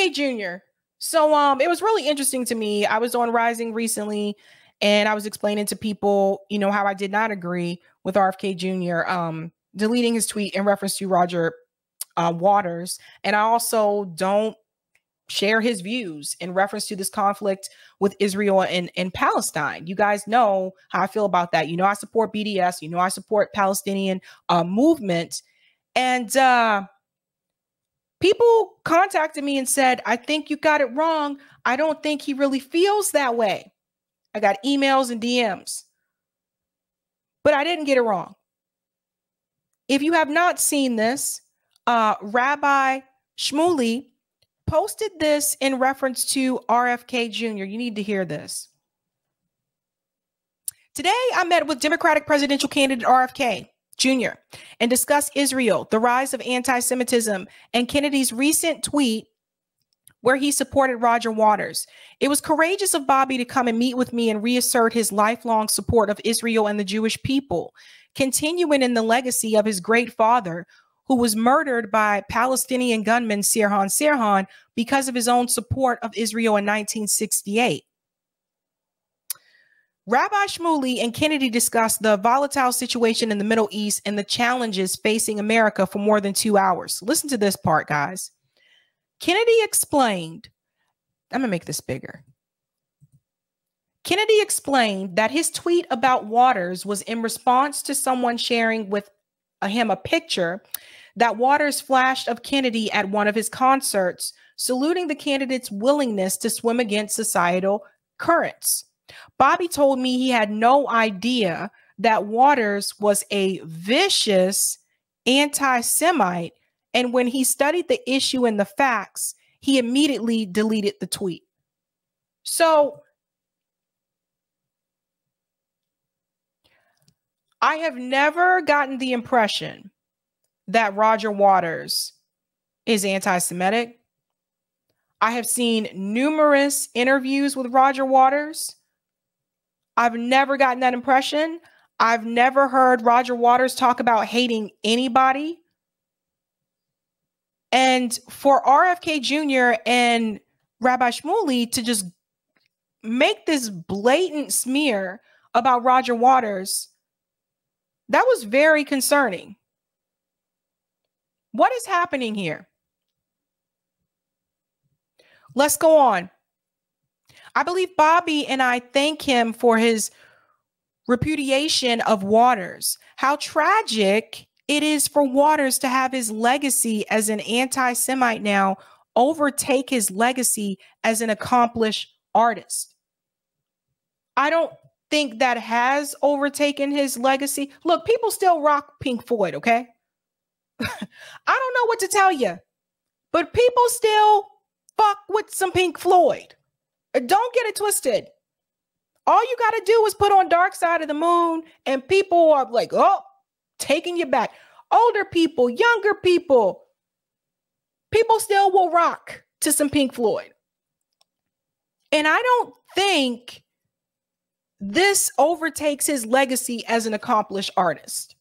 RFK Jr. So it was really interesting to me. I was on Rising recently and I was explaining to people, you know, how I did not agree with RFK Jr. Deleting his tweet in reference to Roger Waters. And I also don't share his views in reference to this conflict with Israel and Palestine. You guys know how I feel about that. You know, I support BDS. You know, I support Palestinian movement. And people contacted me and said, I think you got it wrong. I don't think he really feels that way. I got emails and DMs, but I didn't get it wrong. If you have not seen this, Rabbi Shmuley posted this in reference to RFK Jr. You need to hear this. Today, I met with Democratic presidential candidate RFK Jr. and discussed Israel, the rise of anti-Semitism, and Kennedy's recent tweet where he supported Roger Waters. It was courageous of Bobby to come and meet with me and reassert his lifelong support of Israel and the Jewish people, continuing in the legacy of his great father, who was murdered by Palestinian gunman Sirhan Sirhan because of his own support of Israel in 1968. Rabbi Shmuley and Kennedy discussed the volatile situation in the Middle East and the challenges facing America for more than 2 hours. Listen to this part, guys. Kennedy explained, I'm going to make this bigger. Kennedy explained that his tweet about Waters was in response to someone sharing with him a picture that Waters flashed of Kennedy at one of his concerts, saluting the candidate's willingness to swim against societal currents. Bobby told me he had no idea that Waters was a vicious anti-Semite, and when he studied the issue and the facts, he immediately deleted the tweet. So I have never gotten the impression that Roger Waters is anti-Semitic. I have seen numerous interviews with Roger Waters. I've never gotten that impression. I've never heard Roger Waters talk about hating anybody. And for RFK Jr. and Rabbi Shmuley to just make this blatant smear about Roger Waters, that was very concerning. What is happening here? Let's go on. I believe Bobby and I thank him for his repudiation of Waters. How tragic it is for Waters to have his legacy as an anti-Semite now overtake his legacy as an accomplished artist. I don't think that has overtaken his legacy. Look, people still rock Pink Floyd, okay? I don't know what to tell you, but people still fuck with some Pink Floyd. Don't get it twisted. All you got to do is put on Dark Side of the Moon and people are like, oh, taking you back. Older people, younger people, people still will rock to some Pink Floyd. And I don't think this overtakes his legacy as an accomplished artist.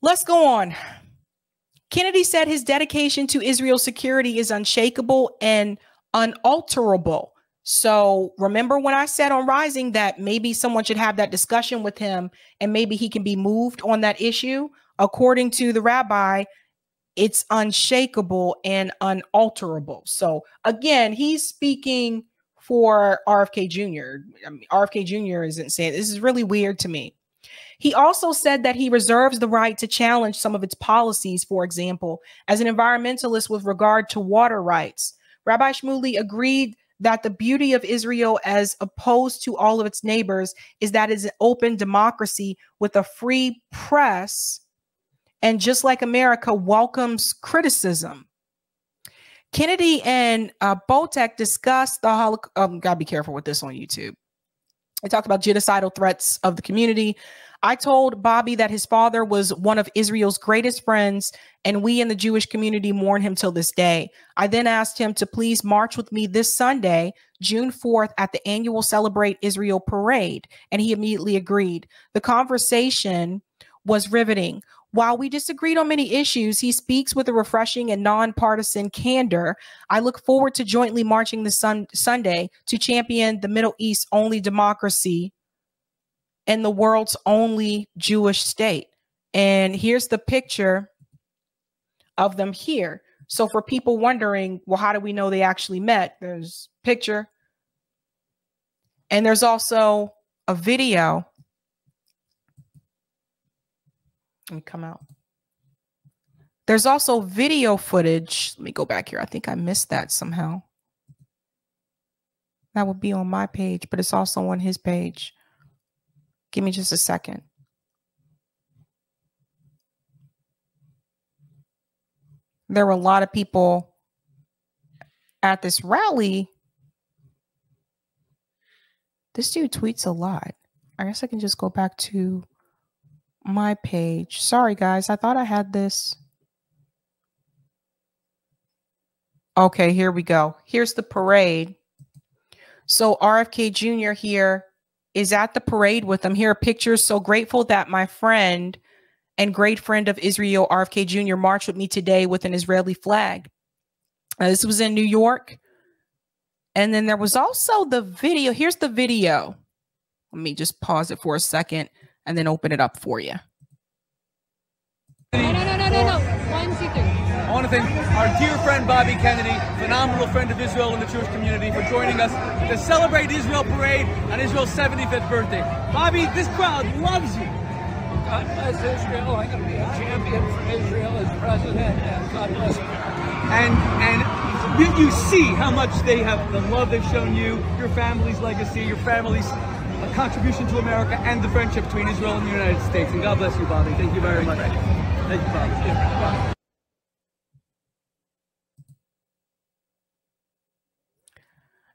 Let's go on. Kennedy said his dedication to Israel's security is unshakable and unalterable. So remember when I said on Rising that maybe someone should have that discussion with him and maybe he can be moved on that issue? According to the rabbi, it's unshakable and unalterable. So again, he's speaking for RFK Jr. I mean, RFK Jr. isn't saying this is really weird to me. He also said that he reserves the right to challenge some of its policies, for example, as an environmentalist with regard to water rights. Rabbi Shmuley agreed that the beauty of Israel, as opposed to all of its neighbors, is that it's an open democracy with a free press, and just like America, welcomes criticism. Kennedy and Botek discussed the Holocaust. Gotta be careful with this on YouTube. They talked about genocidal threats of the community. I told Bobby that his father was one of Israel's greatest friends, and we in the Jewish community mourn him till this day. I then asked him to please march with me this Sunday, June 4th, at the annual Celebrate Israel parade, and he immediately agreed. The conversation was riveting. While we disagreed on many issues, he speaks with a refreshing and nonpartisan candor. I look forward to jointly marching this Sunday to champion the Middle East's only democracy and the world's only Jewish state. And here's the picture of them here. So for people wondering, well, how do we know they actually met? There's a picture. And there's also a video. Let me come out. There's also video footage. Let me go back here. I think I missed that somehow. That would be on my page, but it's also on his page. Give me just a second. There were a lot of people at this rally. This dude tweets a lot. I guess I can just go back to my page. Sorry, guys. I thought I had this. Okay, here we go. Here's the parade. So RFK Jr. here is at the parade with them. Here are pictures. So grateful that my friend and great friend of Israel, RFK Jr., marched with me today with an Israeli flag. This was in New York. And then there was also the video. Here's the video. Let me just pause it for a second and then open it up for you. No. 1 second. I want to thank our dear friend Bobby Kennedy, phenomenal friend of Israel and the Jewish community, for joining us to celebrate Israel Parade on Israel's 75th birthday. Bobby, this crowd loves you. God bless Israel. I'm going to be a champion for Israel as president, and God bless you. And you see how much they have, the love they've shown you, your family's legacy, your family's contribution to America, and the friendship between Israel and the United States. And God bless you, Bobby. Thank you very much. Thank you, Bobby.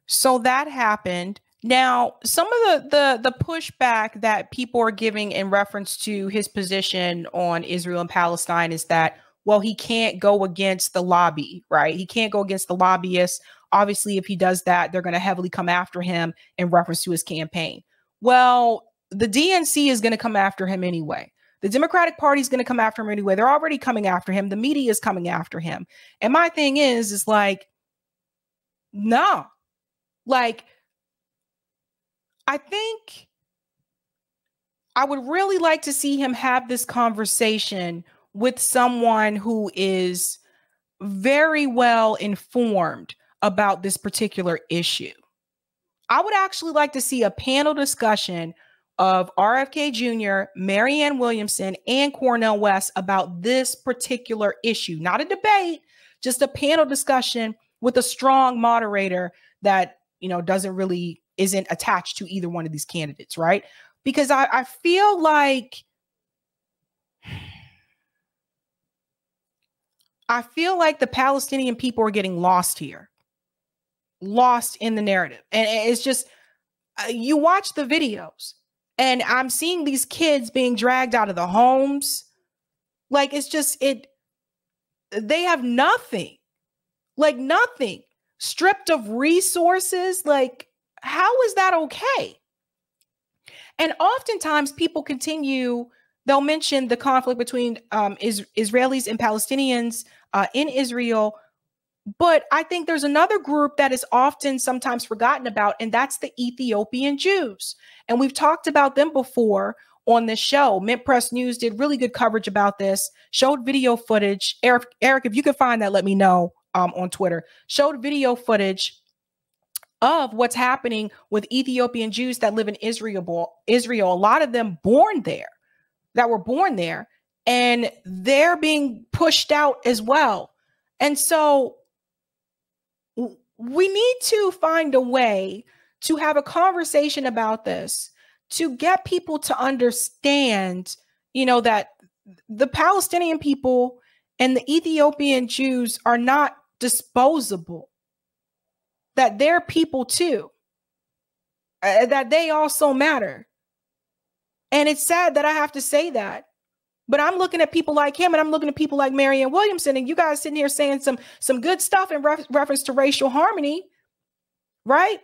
So that happened. Now, some of the pushback that people are giving in reference to his position on Israel and Palestine is that, well, he can't go against the lobby, right? He can't go against the lobbyists. Obviously, if he does that, they're going to heavily come after him in reference to his campaign. Well, the DNC is going to come after him anyway. The Democratic Party is going to come after him anyway. They're already coming after him. The media is coming after him. And my thing is like, no, like, I think I would really like to see him have this conversation with someone who is very well informed about this particular issue. I would actually like to see a panel discussion of RFK Jr., Marianne Williamson, and Cornel West about this particular issue. Not a debate, just a panel discussion with a strong moderator that, isn't attached to either one of these candidates, right? Because I feel like the Palestinian people are getting lost here, lost in the narrative. And it's just, you watch the videos and I'm seeing these kids being dragged out of the homes. Like, it's just, they have nothing, like nothing, stripped of resources. Like, how is that okay? And oftentimes people they'll mention the conflict between Israelis and Palestinians in Israel. But I think there's another group that is often sometimes forgotten about, and that's the Ethiopian Jews. And we've talked about them before on this show. Mint Press News did really good coverage about this, showed video footage. Eric, if you can find that, let me know on Twitter. Showed video footage of what's happening with Ethiopian Jews that live in Israel. A lot of them that were born there, and they're being pushed out as well. And so we need to find a way to have a conversation about this, to get people to understand, that the Palestinian people and the Ethiopian Jews are not disposable, that they're people too, that they also matter. And it's sad that I have to say that, but I'm looking at people like him, and I'm looking at people like Marianne Williamson, and you guys sitting here saying some good stuff in reference to racial harmony, right?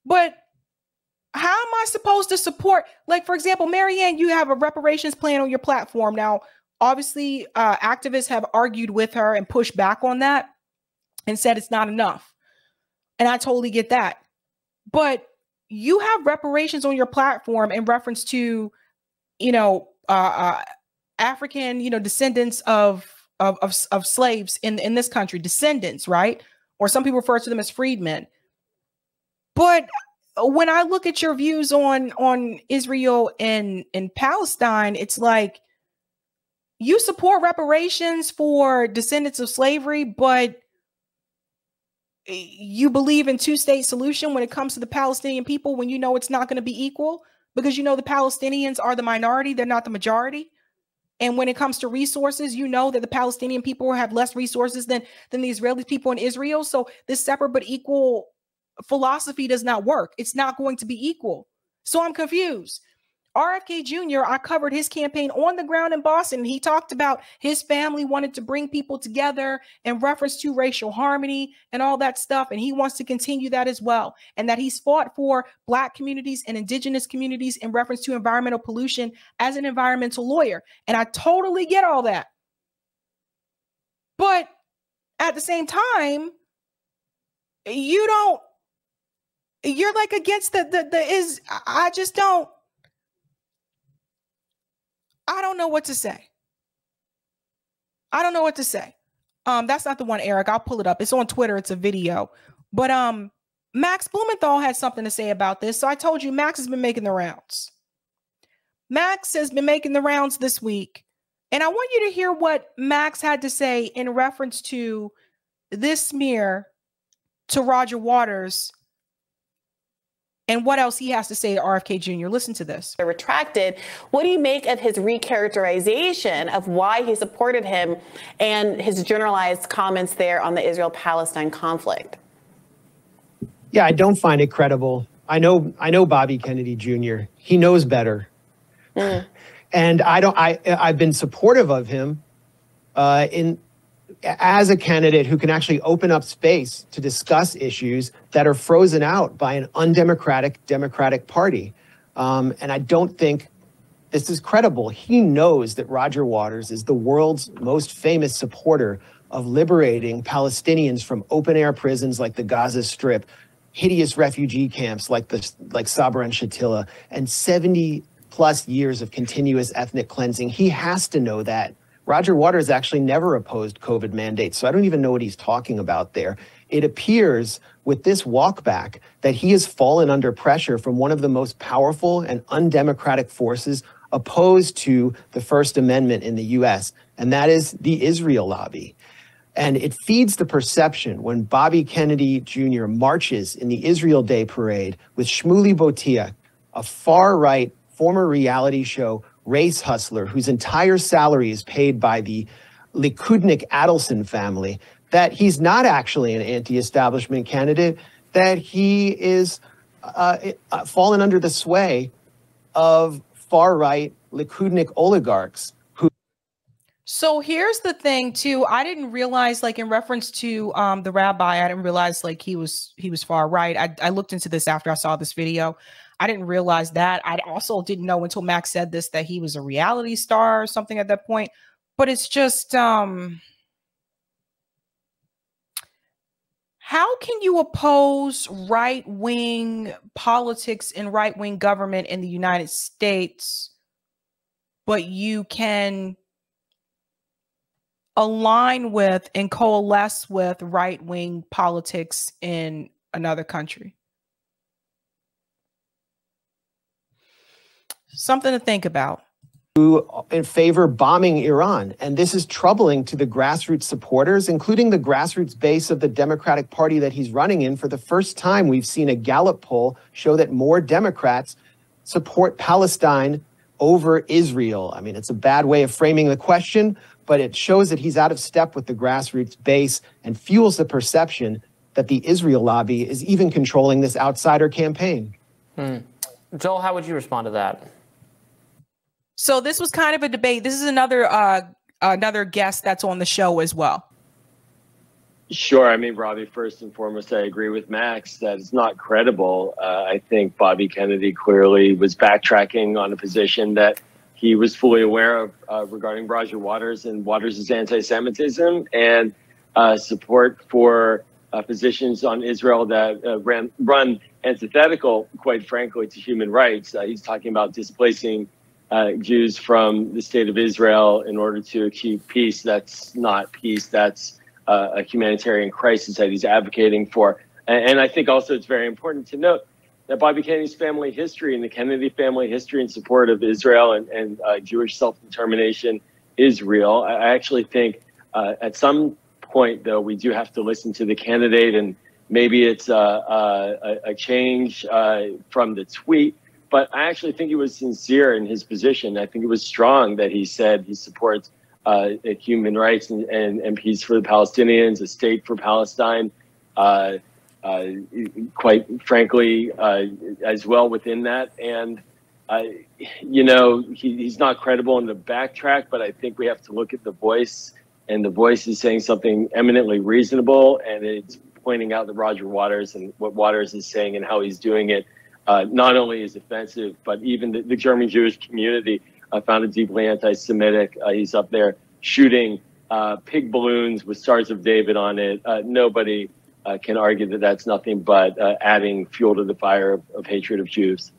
But How am I supposed to support? Like, for example, Marianne, you have a reparations plan on your platform. Now, obviously, activists have argued with her and pushed back on that and said it's not enough. And I totally get that. But you have reparations on your platform in reference to, African, descendants of slaves in this country, descendants, right? Or some people refer to them as freedmen. But when I look at your views on Israel and Palestine, it's like you support reparations for descendants of slavery, but you believe in two-state solution when it comes to the Palestinian people, when you know it's not going to be equal, because you know the Palestinians are the minority, they're not the majority. And when it comes to resources, you know that the Palestinian people have less resources than the Israeli people in Israel. So this separate but equal philosophy does not work. It's not going to be equal. So I'm confused. RFK Jr., I covered his campaign on the ground in Boston. He talked about his family wanted to bring people together in reference to racial harmony and all that stuff. And he wants to continue that as well. And that he's fought for Black communities and indigenous communities in reference to environmental pollution as an environmental lawyer. And I totally get all that. But at the same time, you're like against I don't know what to say. I don't know what to say. That's not the one, Eric. I'll pull it up. It's on Twitter. It's a video. But Max Blumenthal had something to say about this. So I told you Max has been making the rounds. Max has been making the rounds this week. And I want you to hear what Max had to say in reference to this smear to Roger Waters and what else he has to say to RFK Jr. Listen to this. Retracted. What do you make of his recharacterization of why he supported him and his generalized comments there on the Israel-Palestine conflict? Yeah, I don't find it credible. I know Bobby Kennedy Jr. He knows better. And I've been supportive of him as a candidate who can actually open up space to discuss issues that are frozen out by an undemocratic Democratic Party. And I don't think this is credible. He knows that Roger Waters is the world's most famous supporter of liberating Palestinians from open-air prisons like the Gaza Strip, hideous refugee camps like Sabra and Shatila, and 70-plus years of continuous ethnic cleansing. He has to know that. Roger Waters actually never opposed COVID mandates, so I don't even know what he's talking about there. It appears with this walkback that he has fallen under pressure from one of the most powerful and undemocratic forces opposed to the First Amendment in the U.S., and that is the Israel lobby. And it feeds the perception when Bobby Kennedy Jr. marches in the Israel Day parade with Shmuley Boteach, a far-right former reality show race hustler whose entire salary is paid by the Likudnik Adelson family, that he's not actually an anti-establishment candidate, that he is fallen under the sway of far-right Likudnik oligarchs. So here's the thing too. I didn't realize, like in reference to the rabbi, I didn't realize like he was far right. I looked into this after I saw this video. I didn't realize that. I also didn't know until Max said this that he was a reality star or something at that point. But it's just how can you oppose right-wing politics and right-wing government in the United States, but you can align with and coalesce with right-wing politics in another country? Something to think about. Who in favor bombing Iran. And this is troubling to the grassroots supporters, including the grassroots base of the Democratic Party that he's running in. For the first time, we've seen a Gallup poll show that more Democrats support Palestine over Israel. I mean, it's a bad way of framing the question, but it shows that he's out of step with the grassroots base and fuels the perception that the Israel lobby is even controlling this outsider campaign. Joel, how would you respond to that? So this was kind of a debate. This is another guest that's on the show as well. Sure. I mean, Robbie, first and foremost, I agree with Max that it's not credible. I think Bobby Kennedy clearly was backtracking on a position that he was fully aware of regarding Roger Waters and Waters' anti-Semitism and support for positions on Israel that run antithetical, quite frankly, to human rights. He's talking about displacing Jews from the state of Israel in order to achieve peace. That's not peace. That's a humanitarian crisis that he's advocating for. And I think also it's very important to note that Bobby Kennedy's family history and the Kennedy family history in support of Israel and Jewish self-determination is real. I actually think at some point, though, we do have to listen to the candidate, and maybe it's a change from the tweet. But I actually think he was sincere in his position. I think it was strong that he said he supports human rights and peace for the Palestinians, a state for Palestine, quite frankly, as well within that. And, you know, he's not credible in the backtrack, but I think we have to look at the voice, and the voice is saying something eminently reasonable, and it's pointing out that Roger Waters and what Waters is saying and how he's doing it not only is offensive, but even the German Jewish community found it deeply anti-Semitic. He's up there shooting pig balloons with Stars of David on it. Nobody can argue that that's nothing but adding fuel to the fire of hatred of Jews.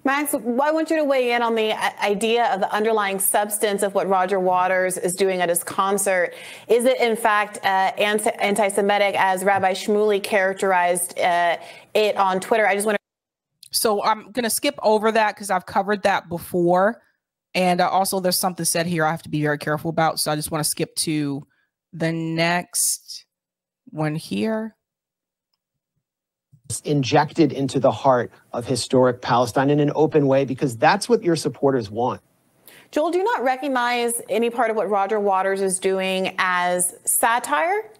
Max, I want you to weigh in on the idea of the underlying substance of what Roger Waters is doing at his concert. Is it, in fact, anti-Semitic, as Rabbi Shmuley characterized it on Twitter? I just want to. So I'm going to skip over that because I've covered that before. And also there's something said here I have to be very careful about. So I just want to skip to the next one here. Injected into the heart of historic Palestine in an open way, because that's what your supporters want. Joel, do you not recognize any part of what Roger Waters is doing as satire?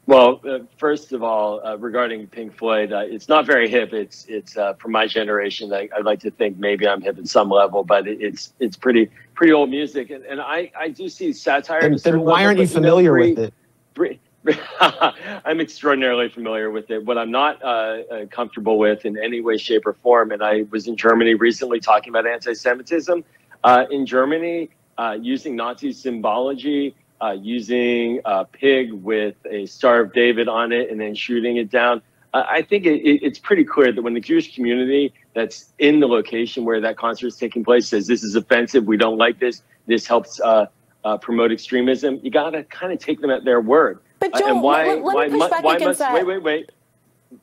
Well, first of all, regarding Pink Floyd, it's not very hip. It's from my generation. I'd like to think maybe I'm hip at some level, but it's pretty old music. And I do see satire. Then why aren't you familiar with it? I'm extraordinarily familiar with it. What I'm not comfortable with in any way, shape, or form, and I was in Germany recently talking about anti-Semitism. In Germany, using Nazi symbology, using a pig with a Star of David on it and then shooting it down. I think it's pretty clear that when the Jewish community that's in the location where that concert is taking place says this is offensive, we don't like this, this helps promote extremism, you got to kind of take them at their word. But Joel, wait.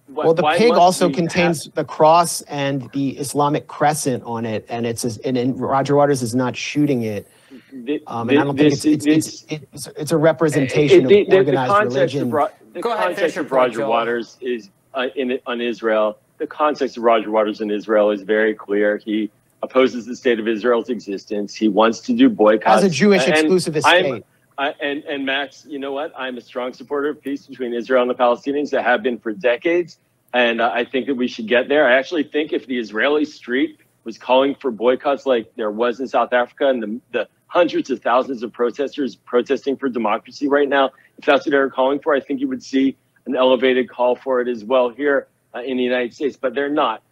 Well, the pig also contains the cross and the Islamic crescent on it, and and Roger Waters is not shooting it. And I don't think it's a representation of organized religion. The context of Roger Waters is on Israel. The context of Roger Waters in Israel is very clear. He opposes the state of Israel's existence. He wants to do boycotts. As a Jewish exclusivist state. And Max, you know what? I'm a strong supporter of peace between Israel and the Palestinians that have been for decades. And I think that we should get there. I actually think if the Israeli street was calling for boycotts like there was in South Africa, and the hundreds of thousands of protesters protesting for democracy right now, if that's what they're calling for, I think you would see an elevated call for it as well here in the United States. But they're not.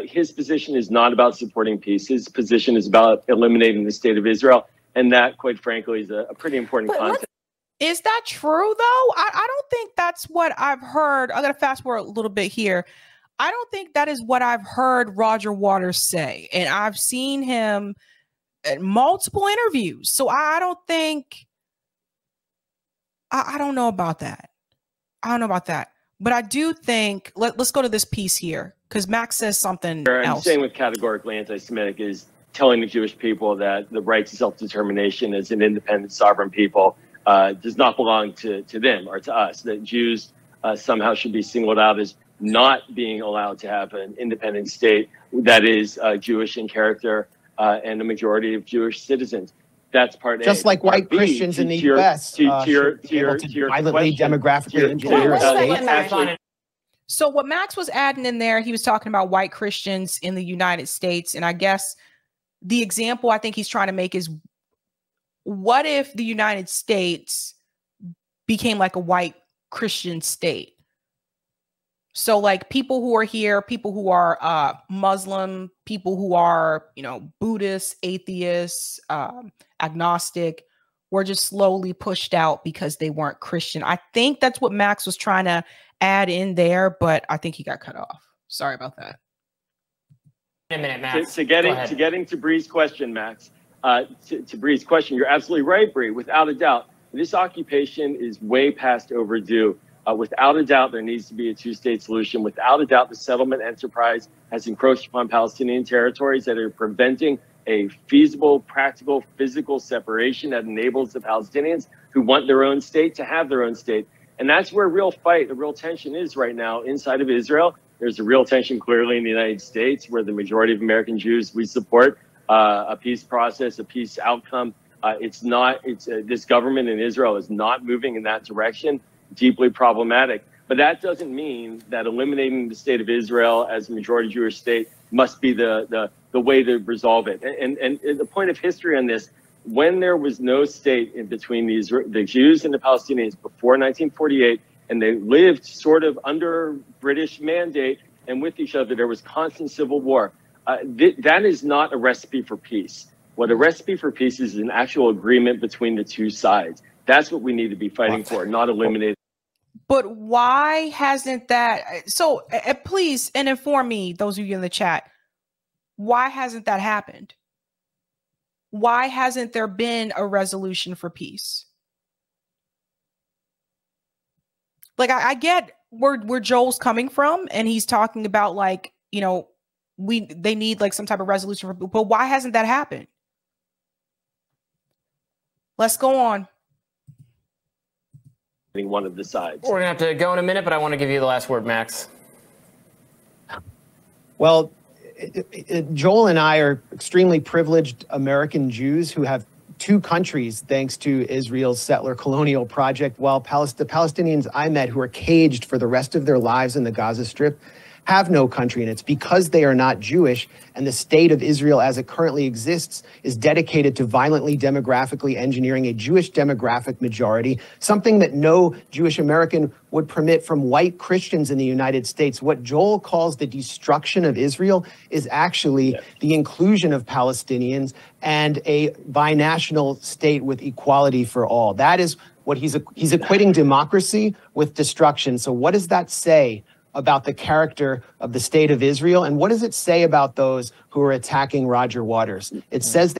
His position is not about supporting peace. His position is about eliminating the state of Israel. And that, quite frankly, is a pretty important concept. Is that true, though? I don't think that's what I've heard. I'm going to fast forward a little bit here. I don't think that is what I've heard Roger Waters say. And I've seen him in multiple interviews. So I don't think, I don't know about that. I don't know about that. But I do think, let's go to this piece here, because Max says something else. I'm saying with categorically anti-Semitic is telling the Jewish people that the right to self-determination as an independent sovereign people does not belong to them or to us, that Jews somehow should be singled out as not being allowed to have an independent state that is Jewish in character and a majority of Jewish citizens. That's part A. Just like white Christians in the U.S. violently demographically engineer a state. So what Max was adding in there, he was talking about white Christians in the United States. And I guess the example I think he's trying to make is, what if the United States became like a white Christian state. So like people who are here, people who are Muslim, people who are, you know, Buddhist, atheists, agnostic, were just slowly pushed out because they weren't Christian. I think that's what Max was trying to add in there, but I think he got cut off. Sorry about that. In a minute, Max. To getting to Bree's question, Max, to Bree's question, you're absolutely right, Bree. Without a doubt, this occupation is way past overdue. Without a doubt, there needs to be a two-state solution. Without a doubt, the settlement enterprise has encroached upon Palestinian territories that are preventing a feasible, practical, physical separation that enables the Palestinians who want their own state to have their own state. And that's where real fight, the real tension is right now inside of Israel. There's a real tension clearly in the United States, where the majority of American Jews, we support a peace process, a peace outcome. This government in Israel is not moving in that direction. Deeply problematic. But that doesn't mean that eliminating the state of Israel as a majority Jewish state must be the way to resolve it. And the point of history on this, when there was no state in between the Jews and the Palestinians before 1948, and they lived sort of under British mandate and with each other, there was constant civil war. That is not a recipe for peace. What a recipe for peace is an actual agreement between the two sides. That's what we need to be fighting for, not eliminating. But why hasn't that? So please, and inform me, those of you in the chat, why hasn't that happened? Why hasn't there been a resolution for peace? Like, I get where Joel's coming from, and he's talking about, like, you know, they need like some type of resolution, but why hasn't that happened? Let's go on. One of the sides. We're gonna have to go in a minute, but I want to give you the last word, Max. Well, Joel and I are extremely privileged American Jews who have two countries thanks to Israel's settler colonial project, while the Palestinians I met who are caged for the rest of their lives in the Gaza Strip have no country. And it's because they are not Jewish, and the state of Israel as it currently exists is dedicated to violently demographically engineering a Jewish demographic majority, something that no Jewish American would permit from white Christians in the United States. What Joel calls the destruction of Israel is actually the inclusion of Palestinians and a binational state with equality for all. That is what he's equating democracy with destruction. So what does that say about the character of the state of Israel? And what does it say about those who are attacking Roger Waters? It says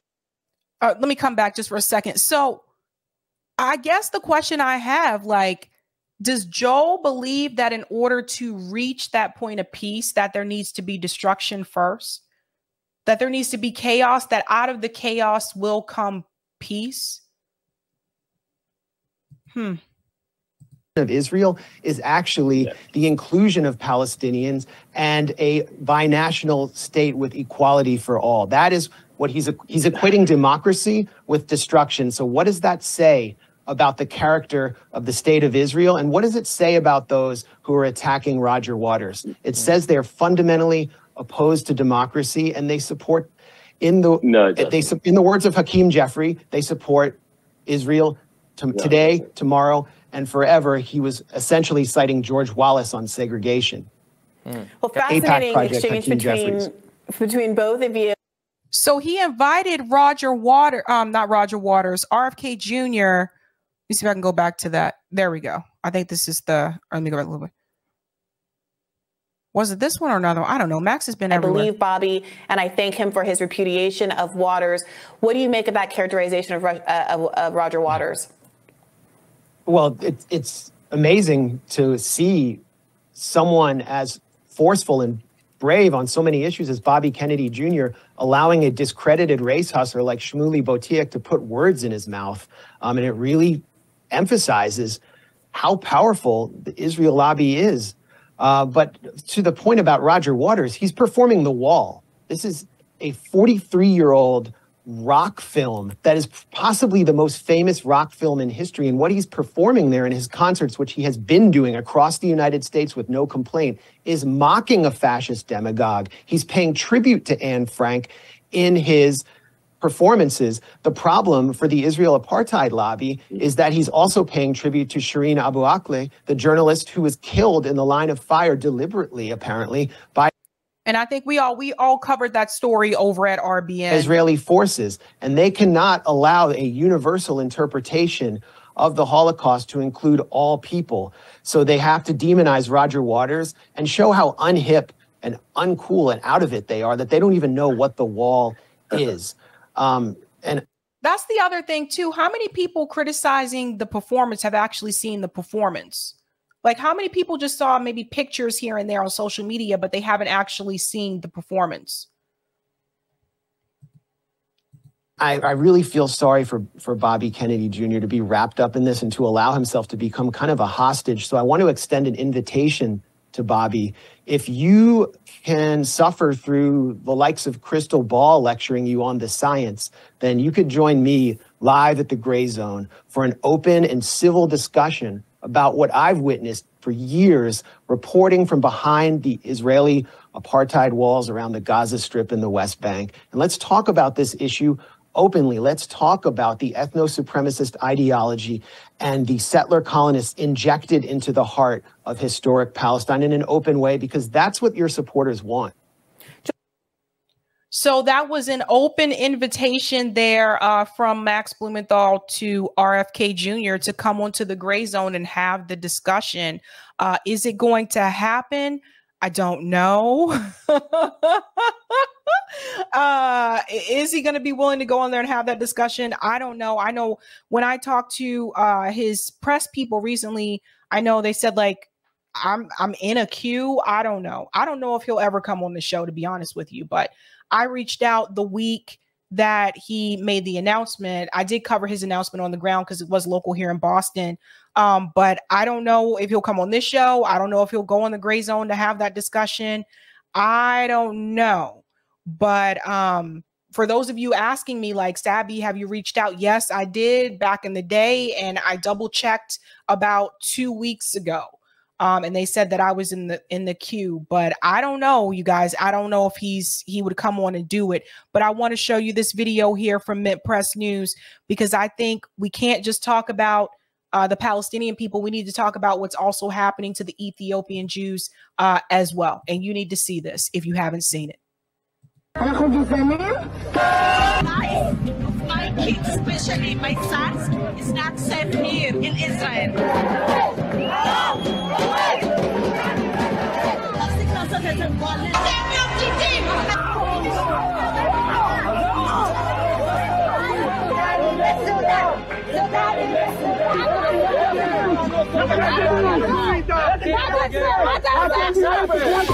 let me come back just for a second. So I guess the question I have, like, does Joel believe that in order to reach that point of peace, that there needs to be destruction first? That there needs to be chaos, that out of the chaos will come peace? Of Israel is actually the inclusion of Palestinians and a binational state with equality for all. That is what he's equating democracy with destruction. So what does that say about the character of the state of Israel? And what does it say about those who are attacking Roger Waters? It says they're fundamentally opposed to democracy, and they support, in the words of Hakeem Jeffrey, they support Israel today, tomorrow, and forever. He was essentially citing George Wallace on segregation. Well, fascinating exchange between both of you. So he invited not Roger Waters, RFK Jr. Let me see if I can go back to that. There we go. I think this is let me go back a little bit. Was it this one or another one? I don't know. Max has been everywhere. I believe Bobby, and I thank him for his repudiation of Waters. What do you make of that characterization of Roger Waters? Well, it's amazing to see someone as forceful and brave on so many issues as Bobby Kennedy Jr. allowing a discredited race hustler like Shmuley Boteach to put words in his mouth. And it really emphasizes how powerful the Israel lobby is. But to the point about Roger Waters, he's performing The Wall. This is a 43-year-old rock film that is possibly the most famous rock film in history. And what he's performing there in his concerts, which he has been doing across the United States with no complaint, is mocking a fascist demagogue. He's paying tribute to Anne Frank in his performances. The problem for the Israel apartheid lobby is that he's also paying tribute to Shireen Abu Akleh, the journalist who was killed in the line of fire deliberately, apparently, by and I think we all covered that story over at RBN. Israeli forces, and they cannot allow a universal interpretation of the Holocaust to include all people. So they have to demonize Roger Waters and show how unhip and uncool and out of it they are, that they don't even know what the wall is. And that's the other thing too. How many people criticizing the performance have actually seen the performance? Like, how many people just saw maybe pictures here and there on social media, but they haven't actually seen the performance? I really feel sorry for Bobby Kennedy Jr. to be wrapped up in this and to allow himself to become kind of a hostage. So I want to extend an invitation to Bobby. If you can suffer through the likes of Crystal Ball lecturing you on the science, then you could join me live at the Gray Zone for an open and civil discussion about what I've witnessed for years, reporting from behind the Israeli apartheid walls around the Gaza Strip and the West Bank. And let's talk about this issue openly. Let's talk about the ethno-supremacist ideology and the settler colonists injected into the heart of historic Palestine in an open way, because that's what your supporters want. So that was an open invitation there from Max Blumenthal to RFK Jr. to come onto the Gray Zone and have the discussion. Is it going to happen? I don't know. Is he going to be willing to go on there and have that discussion? I don't know. I know when I talked to his press people recently, I know they said, like, I'm in a queue. I don't know. I don't know if he'll ever come on the show, to be honest with you. But I reached out the week that he made the announcement. I did cover his announcement on the ground because it was local here in Boston. But I don't know if he'll come on this show. I don't know if he'll go on the Gray Zone to have that discussion. I don't know. But for those of you asking me, like, Sabby, have you reached out? Yes, I did back in the day. And I double checked about 2 weeks ago. And they said that I was in the queue, but I don't know, you guys. I don't know if he would come on and do it. But I want to show you this video here from Mint Press News, because I think we can't just talk about the Palestinian people. We need to talk about what's also happening to the Ethiopian Jews as well. And you need to see this if you haven't seen it. My kids, especially my sons, is not safe here in Israel.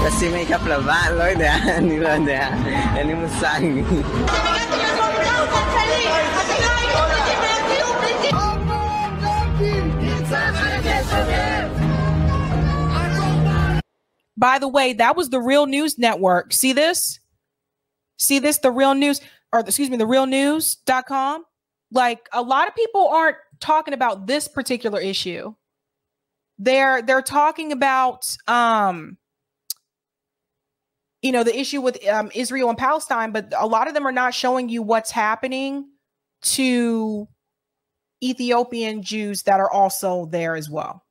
Kasi may kaplaban, Lord, hindi ko hindi mo sang. By the way, that was the Real News Network. See this? See this? The Real News, or excuse me, the realnews.com. Like, a lot of people aren't talking about this particular issue. They're talking about, you know, the issue with Israel and Palestine, but a lot of them are not showing you what's happening to Ethiopian Jews that are also there as well.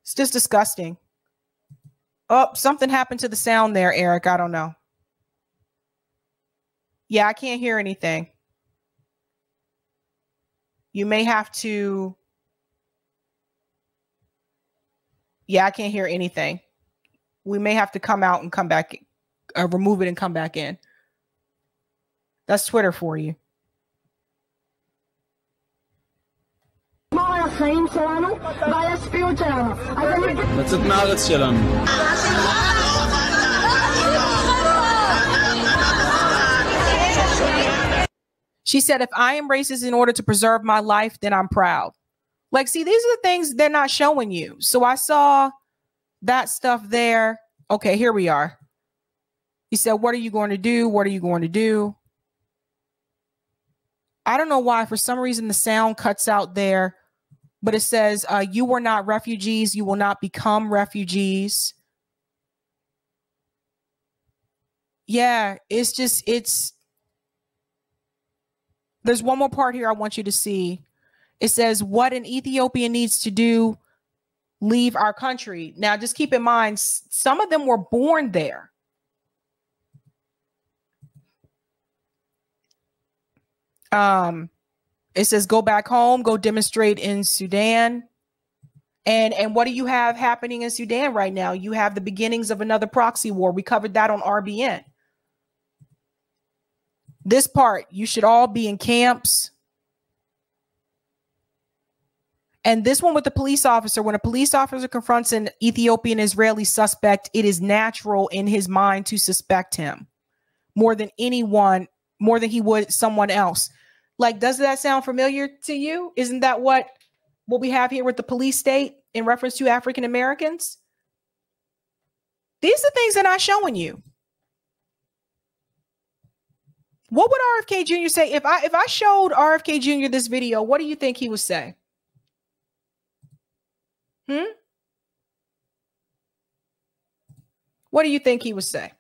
It's just disgusting. Oh, something happened to the sound there, Eric. I don't know. Yeah, I can't hear anything. You may have to. Yeah, I can't hear anything. We may have to come out and come back, remove it and come back in. That's Twitter for you. לצאת מהארץ שלנו. She said, if I am racist in order to preserve my life, then I'm proud. Like, see, these are the things they're not showing you. So I saw that stuff there. Okay, here we are. He said, what are you going to do? What are you going to do? I don't know why. For some reason, the sound cuts out there. But it says, you were not refugees. You will not become refugees. yeah, it's just, there's one more part here I want you to see. It says what an Ethiopian needs to do, leave our country. Now, just keep in mind, some of them were born there. It says go back home, go demonstrate in Sudan. And what do you have happening in Sudan right now? You have the beginnings of another proxy war. We covered that on RBN. This part, you should all be in camps. And this one with the police officer, when a police officer confronts an Ethiopian Israeli suspect, it is natural in his mind to suspect him more than anyone, more than he would someone else. Like, does that sound familiar to you? Isn't that what we have here with the police state in reference to African Americans? These are things they're not showing you. What would RFK Jr. say if I showed RFK Jr. this video? What do you think he would say? What do you think he would say?